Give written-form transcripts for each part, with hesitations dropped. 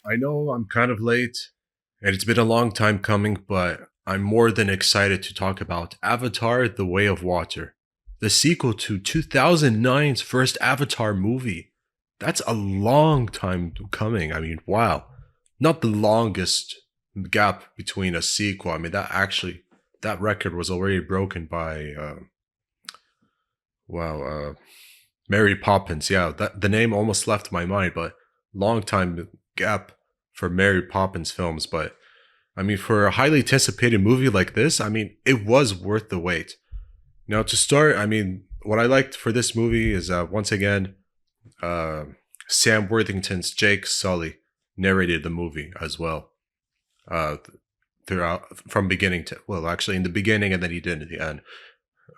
I know I'm kind of late, and it's been a long time coming, but I'm more than excited to talk about Avatar: The Way of Water, the sequel to 2009's first Avatar movie. That's a long time coming. I mean, wow. Not the longest gap between a sequel. I mean, that record was already broken by, wow, Mary Poppins. Yeah, the name almost left my mind, but long time gap for Mary Poppins films. But I mean, for a highly anticipated movie like this, I mean, it was worth the wait. Now, to start, I mean, what I liked for this movie is once again, uh, Sam Worthington's Jake Sully narrated the movie as well. Throughout from beginning to, well, actually in the beginning, and then he did at the end.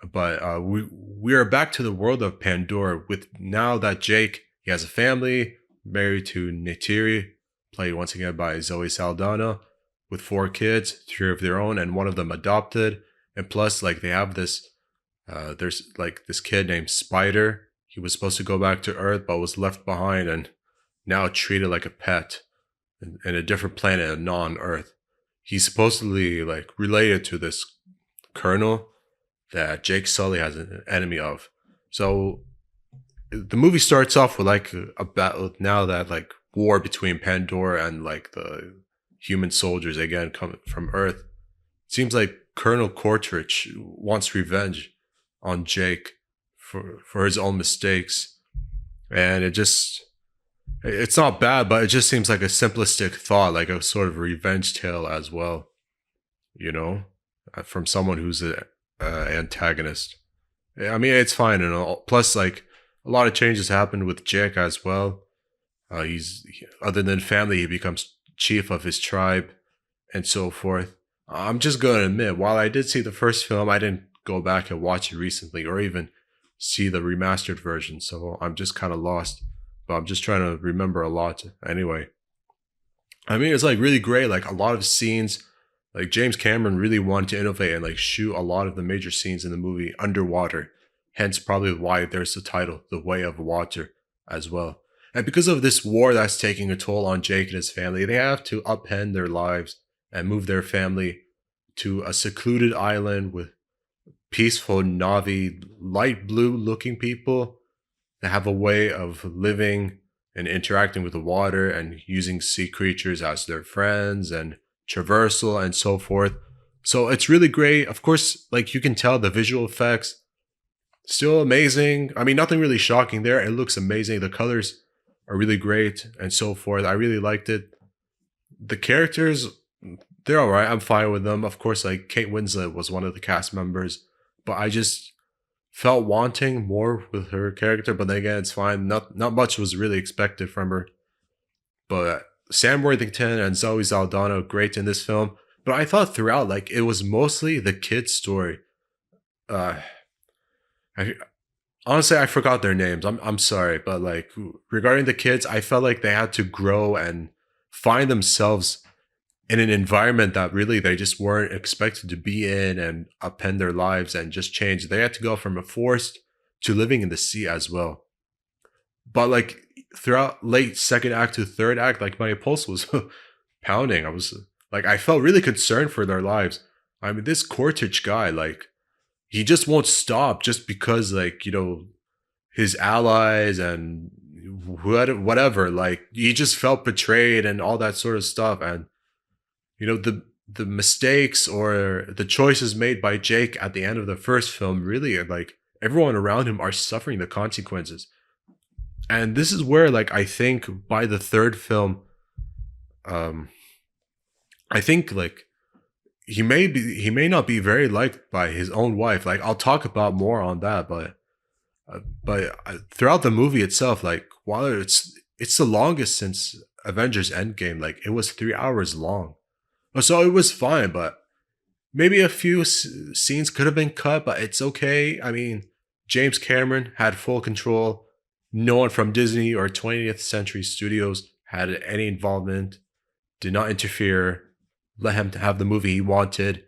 But we are back to the world of Pandora with now that Jake, he has a family, married to Neytiri, played once again by Zoe Saldaña, with four kids, three of their own and one of them adopted. And plus, like, they have this there's like this kid named Spider. He was supposed to go back to Earth but was left behind and now treated like a pet in a different planet, a non-Earth. He's supposedly like related to this colonel that Jake Sully has an enemy of. So the movie starts off with like a battle now that like war between Pandora and like the human soldiers again coming from Earth. It seems like Colonel Cortridge wants revenge on Jake for his own mistakes. And it's not bad, but it just seems like a simplistic thought, like a sort of revenge tale as well, you know, from someone who's an antagonist. I mean, it's fine and all. Plus, like, a lot of changes happened with Jake as well. Other than family, he becomes chief of his tribe and so forth. I'm just going to admit, while I did see the first film, I didn't go back and watch it recently or even see the remastered version. So I'm just kind of lost. But I'm just trying to remember a lot. Anyway, I mean, it's like really great. Like a lot of scenes, like James Cameron really wanted to innovate and like shoot a lot of the major scenes in the movie underwater. Hence, probably why there's the title, The Way of Water, as well. And because of this war that's taking a toll on Jake and his family, they have to upend their lives and move their family to a secluded island with peaceful Navi, light blue looking people that have a way of living and interacting with the water and using sea creatures as their friends and traversal and so forth. So it's really great. Of course, like you can tell the visual effects still amazing. I mean, nothing really shocking there. It looks amazing. The colors are really great and so forth. I really liked it. The characters, they're all right. I'm fine with them. Of course, like Kate Winslet was one of the cast members, but I just felt wanting more with her character. But then again, it's fine. Not much was really expected from her. But Sam Worthington and Zoe Saldana great in this film. But I thought throughout, like it was mostly the kid's story. Uh, I honestly I forgot their names. I'm sorry, but like regarding the kids, I felt like they had to grow and find themselves in an environment that really they just weren't expected to be in and upend their lives and just change. They had to go from a forest to living in the sea as well. But like throughout late second act to third act, like my pulse was pounding. I was like, I felt really concerned for their lives. I mean, this Cortich guy, like, he just won't stop just because, like, you know, his allies and whatever, like, he just felt betrayed and all that sort of stuff. And you know, the mistakes or the choices made by Jake at the end of the first film really like everyone around him are suffering the consequences. And this is where like I think by the third film, um I think like he may not be very liked by his own wife. Like I'll talk about more on that, but throughout the movie itself, like while it's the longest since Avengers Endgame, like it was 3 hours long. So it was fine, but maybe a few scenes could have been cut, but it's okay. I mean, James Cameron had full control. No one from Disney or 20th Century Studios had any involvement, did not interfere, let him have the movie he wanted,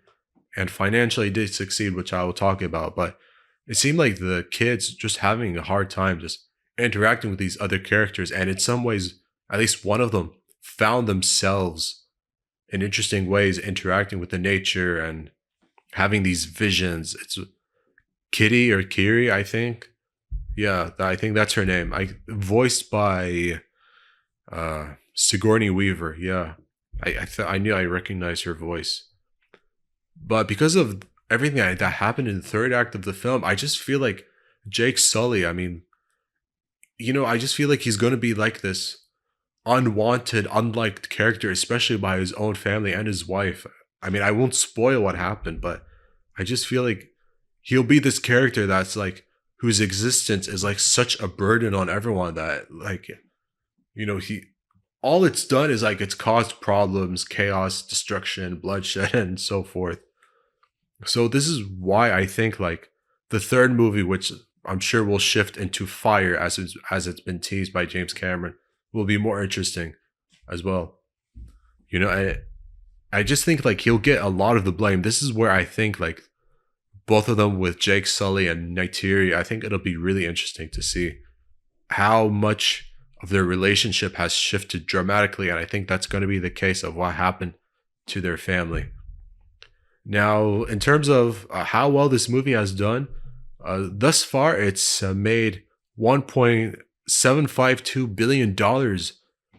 and financially did succeed, which I will talk about. But it seemed like the kids just having a hard time just interacting with these other characters, and in some ways, at least one of them found themselves in interesting ways interacting with the nature and having these visions. It's Kitty or Kiri, I think. Yeah, I think that's her name. I voiced by Sigourney Weaver. Yeah, I knew I recognized her voice, but because of everything that happened in the third act of the film, I just feel like Jake Sully. I mean, I just feel like he's going to be like this unwanted, unliked character, especially by his own family and his wife. I mean, I won't spoil what happened, but I just feel like he'll be this character that's like whose existence is like such a burden on everyone that like he all it's done is like it's caused problems, chaos, destruction, bloodshed, and so forth. So this is why I think like the third movie, which I'm sure will shift into fire as it's been teased by James Cameron, will be more interesting as well. I just think like he'll get a lot of the blame. This is where I think like both of them with Jake Sully and Neytiri, I think it'll be really interesting to see how much of their relationship has shifted dramatically, and I think that's going to be the case of what happened to their family. Now, in terms of how well this movie has done, thus far it's made $1.752 billion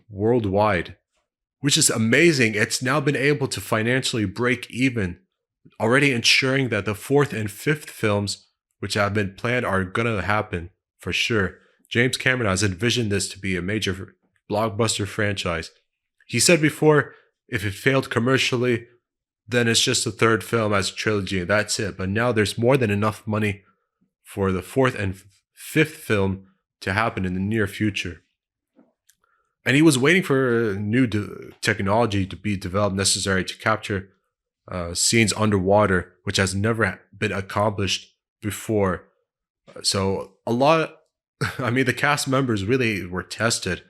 worldwide, which is amazing. It's now been able to financially break even, already ensuring that the fourth and fifth films, which have been planned, are going to happen for sure. James Cameron has envisioned this to be a major blockbuster franchise. He said before, if it failed commercially, then it's just a third film as a trilogy and that's it. But now there's more than enough money for the fourth and fifth film to happen in the near future. And he was waiting for new technology to be developed necessary to capture scenes underwater, which has never been accomplished before. So the cast members really were tested,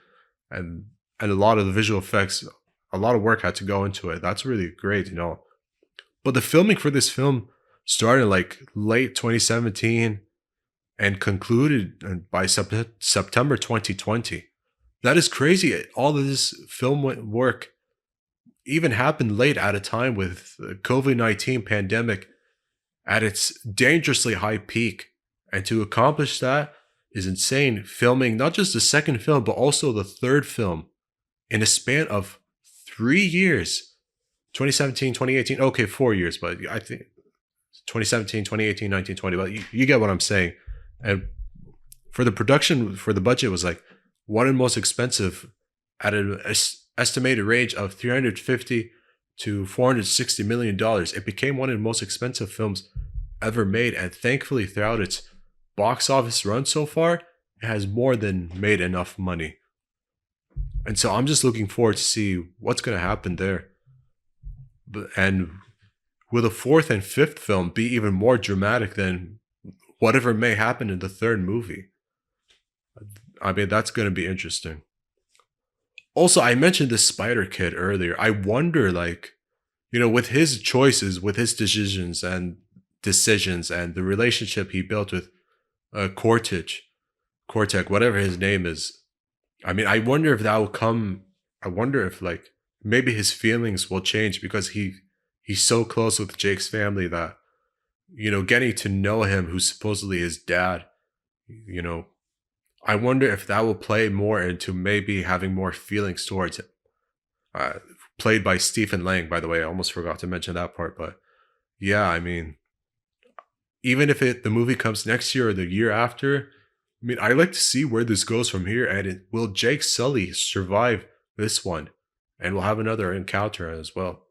and a lot of the visual effects, a lot of work had to go into it. That's really great, But the filming for this film started like late 2017 and concluded by September 2020. That is crazy. All of this film work even happened late at a time with the COVID-19 pandemic at its dangerously high peak. And to accomplish that is insane. Filming not just the second film, but also the third film in a span of 3 years. 2017, 2018, okay, 4 years, but I think 2017, 2018, 19, 20, but you get what I'm saying. And for the production, for the budget was like one of the most expensive at an estimated range of $350 to $460 million. It became one of the most expensive films ever made, and thankfully throughout its box office run so far, it has more than made enough money. And so I'm just looking forward to see what's going to happen there. And will the fourth and fifth film be even more dramatic than whatever may happen in the third movie? I mean, that's going to be interesting. Also, I mentioned the Spider Kid earlier. I wonder, with his choices, with his decisions and the relationship he built with Cortec, whatever his name is. I mean, I wonder if that will come. I wonder if maybe his feelings will change because he's so close with Jake's family that, getting to know him, who's supposedly his dad, I wonder if that will play more into maybe having more feelings towards him. Played by Stephen Lang, by the way. I almost forgot to mention that part, but yeah, I mean, even if the movie comes next year or the year after, I mean, I'd like to see where this goes from here, and will Jake Sully survive this one? And we'll have another encounter as well.